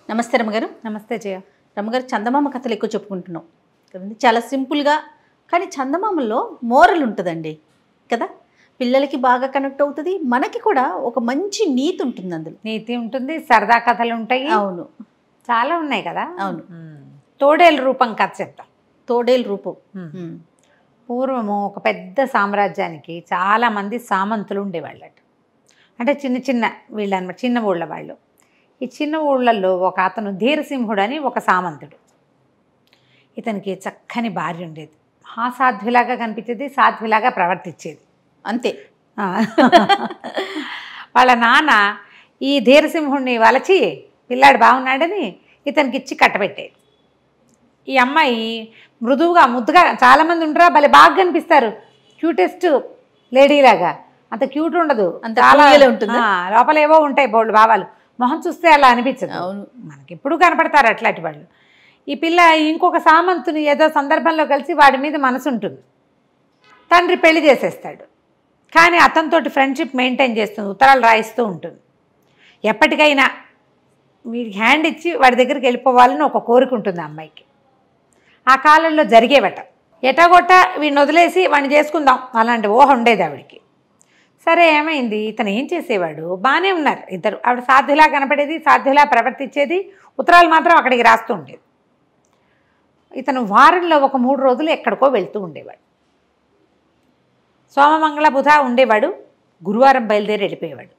నమస్తే రమగారు. నమస్తే జయ. రమగారు, చందమామ కథలు ఎక్కువ చెప్పుకుంటున్నాం కదండి. చాలా సింపుల్గా, కానీ చందమామలో మోరల్ ఉంటుందండి కదా. పిల్లలకి బాగా కనెక్ట్ అవుతుంది, మనకి కూడా ఒక మంచి నీతి ఉంటుంది అందులో. నీతి ఉంటుంది, సరదా కథలు ఉంటాయి. అవును, చాలా ఉన్నాయి కదా. అవును. తోడేలు రూపం కథ చెప్తాం. తోడేలు రూపం. పూర్వము ఒక పెద్ద సామ్రాజ్యానికి చాలామంది సామంతులు ఉండేవాళ్ళట. అంటే చిన్న చిన్న వీళ్ళు అనమాట, చిన్న ఊళ్ళ వాళ్ళు. ఈ చిన్న ఊళ్ళల్లో ఒక అతను ధీరసింహుడు అని ఒక సామంతుడు. ఇతనికి చక్కని భార్య ఉండేది. సాధ్విలాగా కనిపించేది, సాధ్విలాగా ప్రవర్తించేది అంతే. వాళ్ళ నాన్న ఈ ధీరసింహుడిని వలచి పిల్లాడు బాగున్నాడని ఇతనికి ఇచ్చి కట్టబెట్టేది. ఈ అమ్మాయి మృదువుగా ముద్దుగా, చాలామంది ఉండరా భలే బాగా కనిపిస్తారు, క్యూటెస్ట్ లేడీలాగా. అంత క్యూట్ ఉండదు, అంత చాలా ఉంటుంది. లోపల ఏవో ఉంటాయి బోల్డ్ భావాలు. మొహం చూస్తే అలా అనిపించదు. అవును, మనకి ఎప్పుడు కనపడతారు అట్లాంటి వాళ్ళు. ఈ పిల్ల ఇంకొక సామంతుని ఏదో సందర్భంలో కలిసి వాడి మీద మనసు ఉంటుంది. తండ్రి పెళ్లి చేసేస్తాడు, కానీ అతనితోటి ఫ్రెండ్షిప్ మెయింటైన్ చేస్తుంది, ఉత్తరాలు రాయిస్తూ ఉంటుంది. ఎప్పటికైనా వీడికి హ్యాండ్ ఇచ్చి వాడి దగ్గరికి వెళ్ళిపోవాలని ఒక కోరిక ఉంటుంది ఆ అమ్మాయికి. ఆ కాలంలో జరిగేవట. ఎటాగొట్ట వీడిని వదిలేసి వాడిని చేసుకుందాం అలాంటి ఊహ ఉండేది ఆవిడికి. సరే, ఏమైంది, ఇతను ఏం చేసేవాడు, బాగానే ఉన్నారు ఇద్దరు. ఆవిడ సాధ్యులా కనపడేది, సాధ్యులా ప్రవర్తించేది, ఉత్తరాలు మాత్రం అక్కడికి రాస్తూ ఉండేది. ఇతను వారంలో ఒక 3 రోజులు ఎక్కడికో వెళ్తూ ఉండేవాడు. సోమమంగళ బుధ ఉండేవాడు, గురువారం బయలుదేరి వెళ్ళిపోయేవాడు.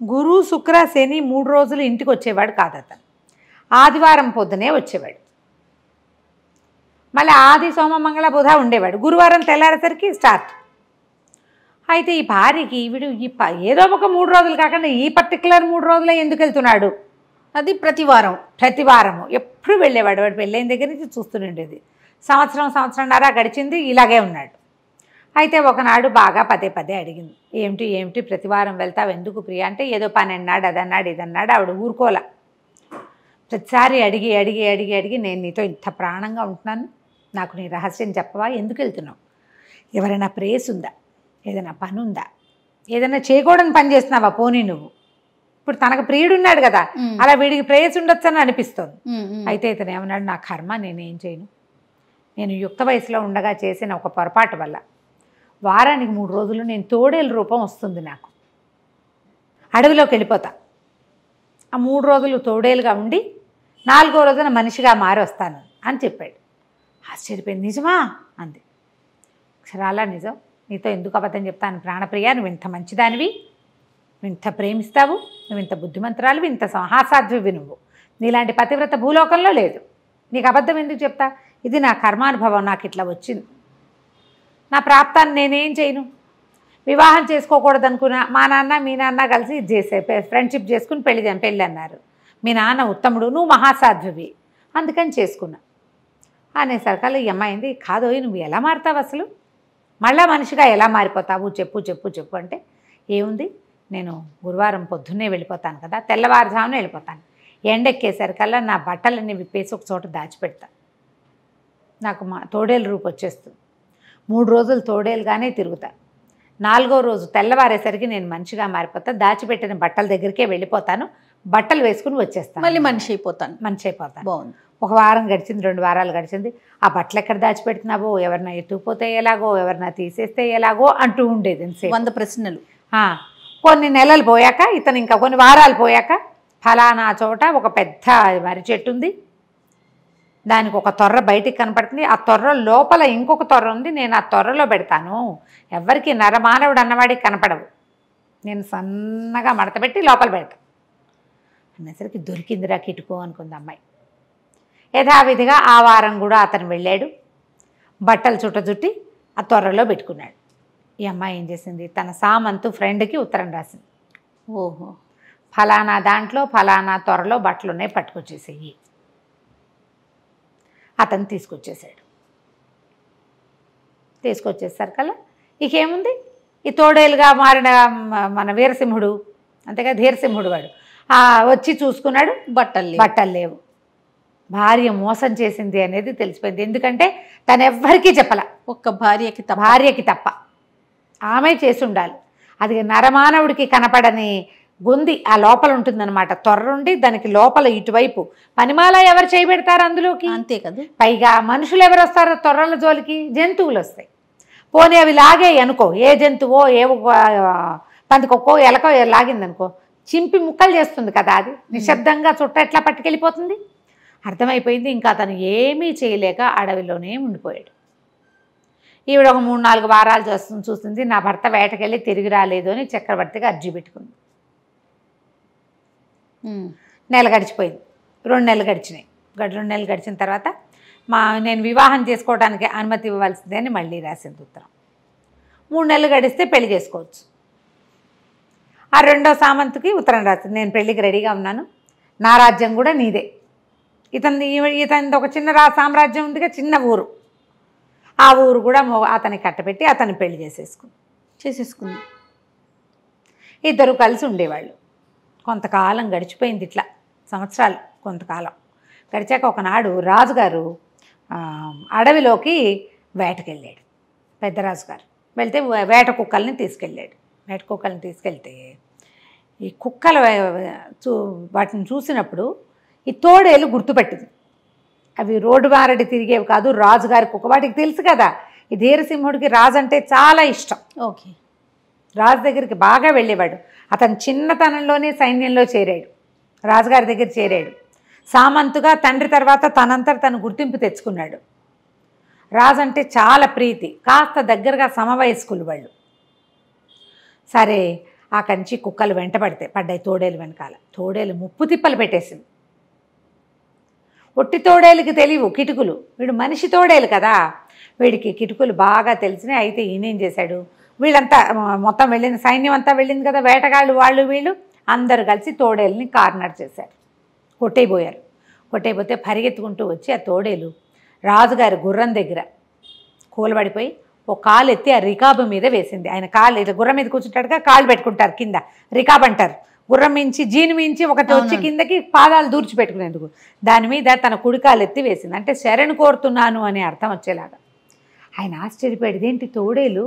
గురు శుక్ర శని 3 రోజులు ఇంటికి వచ్చేవాడు కాదు అతను. ఆదివారం పొద్దునే వచ్చేవాడు. మళ్ళీ ఆది సోమమంగళ బుధ ఉండేవాడు, గురువారం తెల్లారేసరికి స్టార్ట్. అయితే ఈ భార్యకి వీడు ఏదో ఒక 3 రోజులు కాకుండా ఈ పర్టికులర్ 3 రోజులే ఎందుకు వెళ్తున్నాడు, అది ప్రతివారము ఎప్పుడు వెళ్ళేవాడు. వాడు పెళ్ళైన దగ్గర నుంచి చూస్తూనే ఉండేది. సంవత్సరంన్నర గడిచింది, ఇలాగే ఉన్నాడు. అయితే ఒకనాడు బాగా పదే అడిగింది, ఏమిటి ప్రతివారం వెళ్తావు ఎందుకు ప్రియ అంటే, ఏదో పని అన్నాడు, అదన్నాడు ఇదన్నాడు. ఆవిడ ఊరుకోలే. ప్రతిసారి అడిగి నేను నీతో ఇంత ప్రాణంగా ఉంటున్నాను, నాకు నీ రహస్యం చెప్పవా, ఎందుకు వెళ్తున్నావు, ఎవరైనా ప్రేస్ ఉందా, ఏదైనా పని ఉందా, ఏదైనా చేయకూడని పని చేస్తున్నావా పోనీ నువ్వు. ఇప్పుడు తనకు ప్రియుడున్నాడు కదా, అలా వీడికి ప్రేయస్ ఉండొచ్చు అని అనిపిస్తుంది. అయితే ఇతను ఏమన్నాడు, నా కర్మ, నేనేం చేయను, నేను యుక్త వయసులో ఉండగా చేసిన ఒక పొరపాటు వల్ల వారానికి 3 రోజులు నేను తోడేలు రూపం వస్తుంది నాకు, అడవిలోకి వెళ్ళిపోతా. ఆ 3 రోజులు తోడేలుగా ఉండి 4వ రోజున మనిషిగా మారి వస్తాను అని చెప్పాడు. ఆశ్చర్యపోయింది. నిజమా అంది. అలా నిజం, నీతో ఎందుకు అబద్ధం చెప్తాను ప్రాణప్రియ, నువ్వు ఇంత మంచిదానివి, నువ్వు ఇంత ప్రేమిస్తావు, నువ్వు ఇంత బుద్ధిమంతురాలు, ఇంత సాధ్వివి, నువ్వు నీలాంటి పతివ్రత భూలోకంలో లేదు, నీకు అబద్ధం ఎందుకు చెప్తా, ఇది నా కర్మానుభవం, నాకు ఇట్లా వచ్చింది, నా ప్రాప్తాన్ని నేనేం చేయను, వివాహం చేసుకోకూడదు అనుకున్నా, మా నాన్న మీ నాన్న కలిసి ఇది చేసే ఫ్రెండ్షిప్ చేసుకుని పెళ్ళి అన్నారు, మీ నాన్న ఉత్తముడు, నువ్వు మహాసాధ్వివి, అందుకని చేసుకున్నా అనేసరికల్లా ఈ అమ్మాయింది, కాదోయ్ నువ్వు ఎలా మారుతావు అసలు, మళ్ళా మనిషిగా ఎలా మారిపోతావు, చెప్పు అంటే, ఏముంది, నేను గురువారం పొద్దున్నే వెళ్ళిపోతాను కదా, తెల్లవారుజామునే వెళ్ళిపోతాను, ఎండెక్కేసరికల్లా నా బట్టలన్నీ విప్పేసి ఒక చోట దాచిపెడతా, నాకు తోడేలు రూపు వచ్చేస్తుంది, 3 రోజులు తోడేలుగానే తిరుగుతా, 4వ రోజు తెల్లవారేసరికి నేను మనిషిగా మారిపోతా, దాచిపెట్టిన బట్టల దగ్గరికే వెళ్ళిపోతాను, బట్టలు వేసుకుని వచ్చేస్తాను, మళ్ళీ మనిషి అయిపోతాను. బాగుంది. 1 వారం గడిచింది, 2 వారాలు గడిచింది. ఆ బట్టలు ఎక్కడ దాచిపెడుతున్నావో, ఎవరన్నా ఎత్తుకుపోతే ఎలాగో, ఎవరన్నా తీసేస్తే ఎలాగో అంటూ ఉండేది 100 ప్రశ్నలు. కొన్ని నెలలు పోయాక, ఇతను ఇంకా కొన్ని వారాలు పోయాక, ఫలానా చోట ఒక పెద్ద మర్రి చెట్టు ఉంది, దానికి ఒక తొర్ర బయటికి కనపడుతుంది, ఆ తొర్ర లోపల ఇంకొక తొర్ర ఉంది, నేను ఆ తొర్రలో పెడతాను, ఎవరికి నరమానవుడు అన్నవాడికి కనపడవు, నేను సన్నగా మడతపెట్టి లోపల పెడతాను అనేసరికి దొరికిందిరా కిటుకో అనుకుంది అమ్మాయి. యథావిధిగా ఆ వారం కూడా అతను వెళ్ళాడు, బట్టలు చుట్టి ఆ తొర్రలో పెట్టుకున్నాడు. ఈ అమ్మాయి ఏం చేసింది, తన సామంతు ఫ్రెండ్కి ఉత్తరం రాసింది, ఓహో ఫలానా దాంట్లో ఫలానా తొర్రలో బట్టలు ఉన్నాయి, పట్టుకొచ్చేసేయి. అతను తీసుకొచ్చేసరికల్లా ఇకేముంది, ఈ తోడేలుగా మారిన మన వీరసింహుడు, అంతేగా ధీరసింహుడు వాడు వచ్చి చూసుకున్నాడు, బట్టలు లేవు. భార్య మోసం చేసింది అనేది తెలిసిపోయింది. ఎందుకంటే తను ఎవ్వరికీ చెప్పల, ఒక్క భార్యకి తప్ప ఆమె చేసి ఉండాలి. అది నరమానవుడికి కనపడని గొంది ఆ లోపల ఉంటుందన్నమాట, తొర్రుండి దానికి లోపల ఇటువైపు పనిమాల ఎవరు చేయబెడతారు అందులోకి? అంతే కదా. పైగా మనుషులు ఎవరు వస్తారో తొర్రల జోలికి? జంతువులు వస్తాయి. పోనీ అవి లాగే అనుకో, ఏ జంతువో ఏ పందికొక్కో ఎలకో లాగిందనుకో, చింపి ముక్కలు చేస్తుంది కదా, అది నిశ్శబ్దంగా చుట్ట ఎట్లా పట్టుకెళ్ళిపోతుంది? అర్థమైపోయింది. ఇంకా అతను ఏమీ చేయలేక అడవిలోనే ఉండిపోయాడు. ఈవిడ ఒక 3-4 వారాలు చూస్తుంది. నా భర్త వేటకెళ్ళి తిరిగి రాలేదు అని చక్రవర్తికి అర్జీ పెట్టుకుంది. నెల గడిచిపోయింది, 2 నెలలు గడిచినాయి. 2 నెలలు గడిచిన తర్వాత నేను వివాహం చేసుకోవడానికి అనుమతి ఇవ్వవలసిందే అని మళ్ళీ రాసింది ఉత్తరం. 3 నెలలు గడిస్తే పెళ్లి చేసుకోవచ్చు. ఆ 2వ సామంతుకి ఉత్తరం రాసింది, నేను పెళ్ళికి రెడీగా ఉన్నాను, నా రాజ్యం కూడా నీదే. ఇతని ఒక చిన్న సామ్రాజ్యం ఉందిగా, చిన్న ఊరు, ఆ ఊరు కూడా అతనికి కట్టబెట్టి అతన్ని పెళ్లి చేసేసుకుంది. ఇద్దరు కలిసి ఉండేవాళ్ళు. కొంతకాలం గడిచిపోయింది, ఇట్లా సంవత్సరాలు కొంతకాలం గడిచాక ఒకనాడు రాజుగారు అడవిలోకి వేటకెళ్ళాడు. పెద్ద రాజుగారు వెళ్తే వేట కుక్కల్ని తీసుకెళ్తే ఈ కుక్కలు వాటిని చూసినప్పుడు ఈ తోడేలు గుర్తుపెట్టింది. అవి రోడ్డు మారడి తిరిగేవి కాదు, రాజుగారి కుక్క. వాటికి తెలుసు కదా, ఈ ధీరసింహుడికి రాజు అంటే చాలా ఇష్టం. ఓకే. రాజు దగ్గరికి బాగా వెళ్ళేవాడు. అతను చిన్నతనంలోనే సైన్యంలో చేరాడు, రాజుగారి దగ్గర చేరాడు. సామంతుగా తండ్రి తర్వాత తనంతట తను గుర్తింపు తెచ్చుకున్నాడు. రాజు అంటే చాలా ప్రీతి, కాస్త దగ్గరగా సమవయస్కులు వాళ్ళు. సరే, ఆ కంచి కుక్కలు పడ్డాయి తోడేలు వెనకాల. తోడేలు ముప్పు తిప్పలు పెట్టేసింది. ఒట్టి తోడేలుకి తెలియవు కిటుకులు, వీడు మనిషి తోడేలు కదా, వీడికి కిటుకులు బాగా తెలిసినాయి. అయితే ఈయనేం చేశాడు, వీళ్ళంతా మొత్తం వెళ్ళింది, సైన్యం అంతా వెళ్ళింది కదా, వేటగాళ్ళు వాళ్ళు వీళ్ళు అందరూ కలిసి తోడేలుని కార్నర్ చేశారు, కొట్టేయబోతే పరిగెత్తుకుంటూ వచ్చి ఆ తోడేలు రాజుగారి గుర్రం దగ్గర కూలబడిపోయి ఒక కాలు ఎత్తి ఆ రికాబు మీద వేసింది. ఆయన కాలు ఇట్లా గుర్రం మీద కూర్చుంటాడుగా, కాళ్ళు పెట్టుకుంటారు కింద, రికాబ్ అంటారు. గుర్రం మించి జీను మించి ఒకటి వచ్చి కిందకి పాదాలు దూర్చిపెట్టుకునేందుకు దాని మీద తన కుడికాలు ఎత్తి వేసింది. అంటే శరణు కోరుతున్నాను అనే అర్థం వచ్చేలాగా. ఆయన ఆశ్చర్యపోయాడు, ఇదేంటి తోడేలు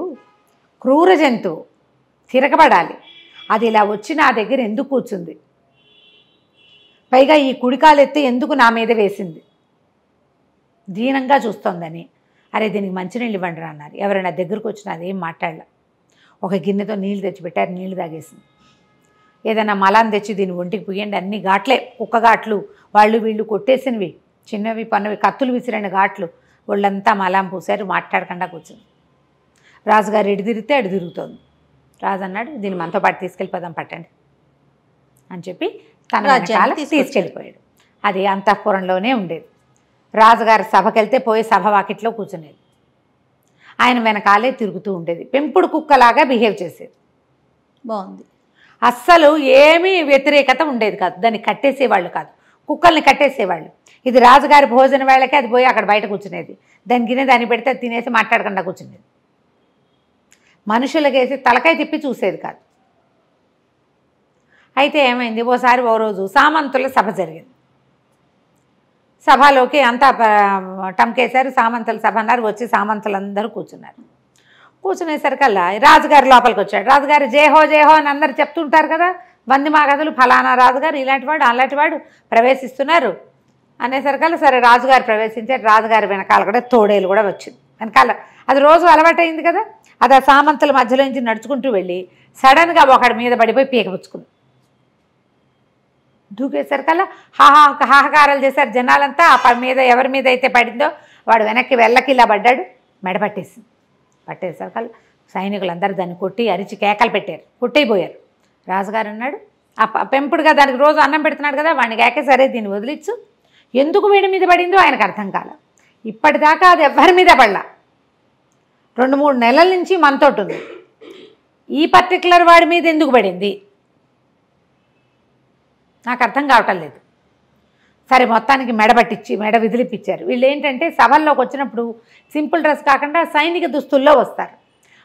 క్రూర జంతువు, తిరగబడాలి, అది ఇలా వచ్చి నా దగ్గర ఎందుకు కూర్చుంది, పైగా ఈ కుడికాలు ఎత్తి ఎందుకు నా మీద వేసింది, దీనంగా చూస్తోందని. అరే దీనికి మంచినీళ్ళు ఇవ్వండి రా అన్నారు. ఎవరైనా దగ్గరకు వచ్చినా అదేం మాట్లాడలే. ఒక గిన్నెతో నీళ్ళు తెచ్చిపెట్టారు, నీళ్లు తాగేసింది. ఏదైనా మలాన్ని తెచ్చి దీన్ని ఒంటికి పుయ్యండి, అన్ని ఘాట్లే, కుక్క ఘాట్లు, వాళ్ళు వీళ్ళు కొట్టేసినవి, చిన్నవి పన్నవి, కత్తులు విసిరిన ఘాట్లు, వాళ్ళంతా మలాం పూసారు, మాట్లాడకుండా కూర్చుంది. రాజుగారు ఎటు తిరిగితే అటు తిరుగుతోంది. రాజు అన్నాడు, దీన్ని మనతో పాటు తీసుకెళ్ళిపోదాం పట్టండి అని చెప్పి తన వెనకాల తీసుకెళ్ళిపోయాడు. అది అంతఃపురంలోనే ఉండేది. రాజుగారి సభకెళ్తే పోయి సభ వాకిట్లో కూర్చునేది, ఆయన వెనకాలే తిరుగుతూ ఉండేది. పెంపుడు కుక్కలాగా బిహేవ్ చేసేది. బాగుంది. అస్సలు ఏమీ వ్యతిరేకత ఉండేది కాదు, దాన్ని కట్టేసేవాళ్ళు కాదు, కుక్కల్ని కట్టేసేవాళ్ళు. ఇది రాజుగారి భోజన వేళకి అది పోయి అక్కడ బయట కూర్చునేది, దానికి దాన్ని పెడితే తినేసి మాట్లాడకుండా కూర్చునేది. మనుషులకేసి తలకాయ తిప్పి చూసేది కాదు. అయితే ఏమైంది, ఓ రోజు సామంతుల సభ జరిగింది. సభలోకి అంతా టంకేశారు, సామంతుల సభ అన్నారు. వచ్చి సామంతులందరూ కూర్చున్నారు. కూర్చునేసరికల్లా రాజుగారి లోపలికి వచ్చాడు. రాజుగారు జయహో జయహో అని అందరు చెప్తుంటారు కదా, వంది మాగదులు, ఫలానా రాజుగారు ఇలాంటివాడు అలాంటివాడు ప్రవేశిస్తున్నారు అనేసరికల్లా సరే రాజుగారు ప్రవేశించారు. రాజుగారి వెనకాల కూడా తోడేలు కూడా వచ్చింది వెనకాల. అది రోజు అలవాటైంది కదా, అది ఆ సామంతుల మధ్యలో నుంచి నడుచుకుంటూ వెళ్ళి సడన్గా ఒకడి మీద పడిపోయి పీకపుచ్చుకుంది. దూకేసరికల్లా హాహాకారాలు చేశారు జనాలంతా. ఆ మీద ఎవరి మీద అయితే పడిందో వాడు వెనక్కి వెళ్ళకి ఇలా పడ్డాడు, మెడ పట్టేసరికల్లా సైనికులందరూ దాన్ని కొట్టి అరిచి కేకలు పెట్టారు, కొట్టేయిపోయారు. రాజుగారు అన్నాడు, ఆ పెంపుడుగా దానికి రోజు అన్నం పెడుతున్నాడు కదా, వాడిని కేకే సరే దీన్ని వదిలిచ్చు, ఎందుకు వీడి మీద పడిందో ఆయనకు అర్థం కాల. ఇప్పటిదాకా అది ఎవరి మీద పడలా, 2-3 నెలల నుంచి మనతోటి ఉంది, ఈ పర్టికులర్ వాడి మీద ఎందుకు పడింది నాకు అర్థం కావటం లేదు. సరే మొత్తానికి మెడ విదిలిపించారు. వీళ్ళు ఏంటంటే సభల్లోకి వచ్చినప్పుడు సింపుల్ డ్రెస్ కాకుండా సైనిక దుస్తుల్లో వస్తారు.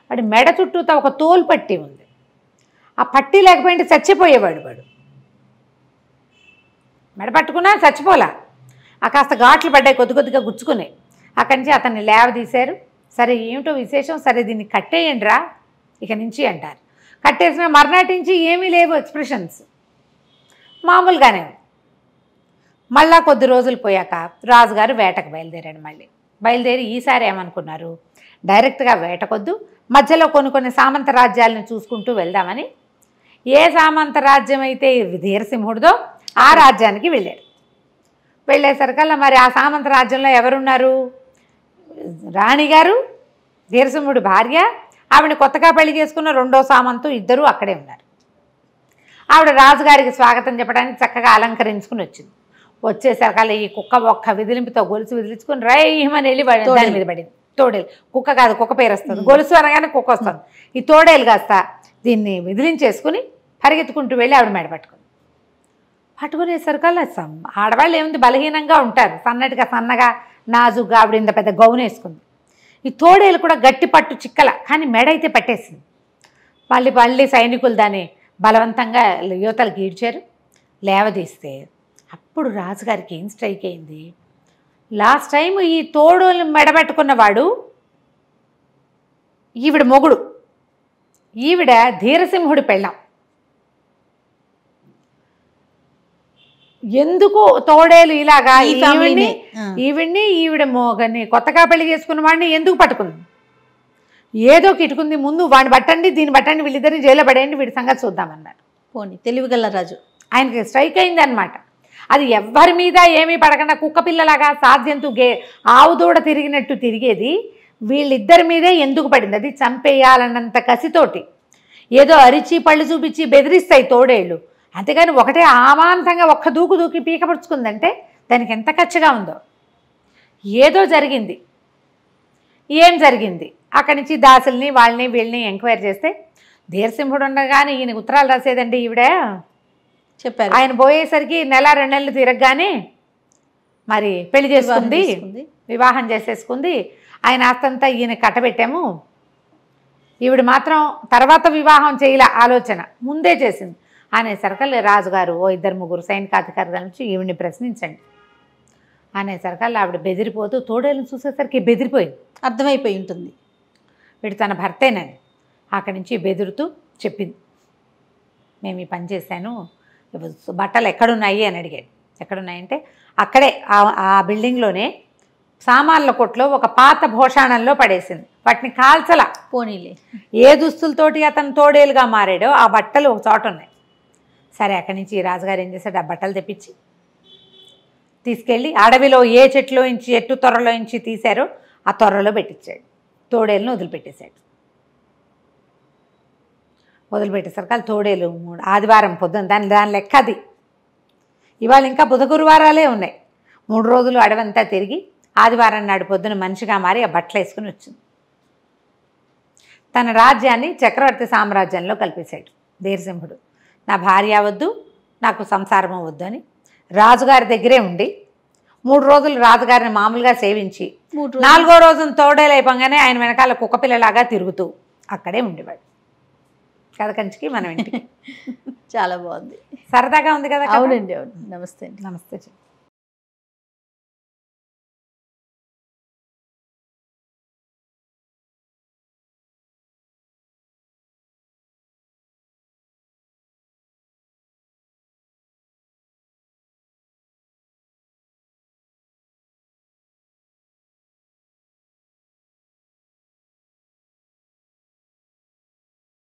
వాడి మెడ చుట్టూతో ఒక తోలు పట్టి ఉంది, ఆ పట్టి లేకపోయింటే చచ్చిపోయేవాడు. వాడు మెడ పట్టుకున్నా చచ్చిపోలా, ఆ కాస్త ఘాట్లు పడ్డాయి, కొద్దిగా గుచ్చుకున్నాయి. అక్కడి నుంచి అతన్ని లేవదీశారు. సరే ఏమిటో విశేషం, సరే దీన్ని కట్టేయండి రా ఇక నుంచి అంటారు. కట్టేసిన మర్నాటి నుంచి ఏమీ లేవు ఎక్స్ప్రెషన్స్, మామూలుగానే ఉంది. మళ్ళా కొద్ది రోజులు పోయాక రాజుగారు వేటకు బయలుదేరాడు. మళ్ళీ బయలుదేరి ఈసారి ఏమనుకున్నారు, డైరెక్ట్గా వేటకొద్దు, మధ్యలో కొన్ని సామంత రాజ్యాలను చూసుకుంటూ వెళ్దామని ఏ సామంత రాజ్యం అయితే ధీరసింహుడిదో ఆ రాజ్యానికి వెళ్ళాడు. వెళ్ళేసరికల్లా మరి ఆ సామంత రాజ్యంలో ఎవరున్నారు, రాణిగారు, ధీరసింహుడి భార్య, ఆవిడ కొత్తగా పెళ్లి చేసుకున్న రెండో సామంతు, ఇద్దరూ అక్కడే ఉన్నారు. ఆవిడ రాజుగారికి స్వాగతం చెప్పడానికి చక్కగా అలంకరించుకుని వచ్చింది. వచ్చేసరికల్లా ఈ కుక్క ఒక్క విదిలింపుతో గొలుసు విదిలించుకుని రైమని వెళ్ళి దాని మీద పడింది. తోడేలు, కుక్క కాదు, కుక్క పేరు వస్తుంది, గొలుసు అనగానే కుక్క వస్తుంది. ఈ తోడేలు కాస్త దీన్ని విదిలించేసుకుని పరిగెత్తుకుంటూ వెళ్ళి ఆవిడ మెడ పట్టుకునేసరికల్లా ఆడవాళ్ళు ఏముంది, బలహీనంగా ఉంటారు, సన్నగా నాజుగా. ఆవిడ ఇంత పెద్ద గౌన్ వేసుకుంది. ఈ తోడేలు కూడా గట్టి పట్టు చిక్కల, కానీ మెడ అయితే పట్టేసింది. మళ్ళీ సైనికులు దాన్ని బలవంతంగా యువతలు గీడ్చారు, లేవదీస్తే అప్పుడు రాజుగారికి ఏం స్ట్రైక్ అయింది, లాస్ట్ టైం ఈ తోడేలు మెడబెట్టుకున్నవాడు ఈవిడ మొగుడు, ఈవిడ ధీరసింహుడి పెళ్ళాం. ఎందుకు తోడేలు ఇలాగా ఈవిడ మోగని కొత్తగా పెళ్లి చేసుకున్న వాడిని ఎందుకు పట్టుకుంది, ఏదో కిట్టుకుంది, ముందు వాడిని పట్టండి, దీన్ని పట్టండి, వీళ్ళిద్దరిని జైల్లో పడేయండి, వీడి సంగతి చూద్దామన్నారు. పోనీ తెలివిగల రాజు, ఆయనకి స్ట్రైక్ అయింది అనమాట. అది ఎవ్వరి మీద ఏమీ పడకుండా కుక్క పిల్లలాగా సాధ్యంతో ఆవు దూడ తిరిగినట్టు తిరిగేది వీళ్ళిద్దరి మీదే ఎందుకు పడింది, అది చంపేయాలన్నంత కసితోటి. ఏదో అరిచి పళ్ళు చూపించి బెదిరిస్తాయి తోడేళ్ళు, అంతేగాని ఒకటే ఆమాంతంగా ఒక్క దూకి పీకపరుచుకుందంటే దానికి ఎంత కచ్చగా ఉందో. ఏదో జరిగింది, ఏం జరిగింది, అక్కడి నుంచి దాసుల్ని వాళ్ళని వీళ్ళని ఎంక్వైరీ చేస్తే ధీరసింహుడు ఉండగానే ఈయన ఉత్తరాలు రాసేదండి ఈవిడ చెప్పారు. ఆయన పోయేసరికి 1-2 నెలలు తిరగగానే మరి పెళ్లి చేసుకుంది, వివాహం చేసేసుకుంది. ఆయన ఆస్తంతా ఈయన కట్టబెట్టాము, ఈవిడ మాత్రం తర్వాత వివాహం చేయలే, ఆలోచన ముందే చేసింది అనేసరికల్లా రాజుగారు 2-3 సైనికాధికారుల నుంచి ఈవిడిని ప్రశ్నించండి అనేసరికల్లా ఆవిడ బెదిరిపోతూ తోడేళ్ళని చూసేసరికి బెదిరిపోయింది, అర్థమైపోయి ఉంటుంది వీడు తన భర్తేనని. అక్కడి నుంచి బెదురుతూ చెప్పింది, మేము ఈ పని చేశాను, బట్టలు ఎక్కడున్నాయి అని అడిగాడు. ఎక్కడున్నాయంటే అక్కడే ఆ బిల్డింగ్లోనే సామాన్ల కొట్లో ఒక పాత భోషాణంలో పడేసింది, వాటిని కాల్చలా. పోనీలే, ఏ దుస్తులతోటి అతను తోడేలుగా మారాడో ఆ బట్టలు ఒక చోట ఉన్నాయి. సరే అక్కడి నుంచి రాజుగారు ఏం చేశాడు, ఆ బట్టలు తెప్పించి తీసుకెళ్ళి అడవిలో ఏ చెట్టు తొర్రలో నుంచి తీశారో ఆ తొర్రలో పెట్టించాడు. తోడేలను వదిలిపెట్టేశాడు. వదిలిపెట్టేసరికి తోడేలు ఆదివారం పొద్దున్న దాని లెక్క అది. ఇవాళ ఇంకా బుధ గురువారాలే ఉన్నాయి. 3 రోజులు అడవంతా తిరిగి ఆదివారం నాడు పొద్దున మనిషిగా మారి ఆ బట్టలు వేసుకుని వచ్చింది. తన రాజ్యాన్ని చక్రవర్తి సామ్రాజ్యంలో కల్పేశాడు ధీరసింహుడు. నా భార్య వద్దు, నాకు సంసారం వద్దు అని రాజుగారి దగ్గరే ఉండి 3 రోజులు రాజుగారిని మామూలుగా సేవించి 4వ రోజున తోడేలు అయిపోగానే ఆయన వెనకాల కుక్కపిల్లలాగా తిరుగుతూ అక్కడే ఉండేవాడు. కథ కంచికి మనం ఇంటికి. చాలా బాగుంది, సరదాగా ఉంది కదా. అవునండి, అవును. నమస్తే. నమస్తే.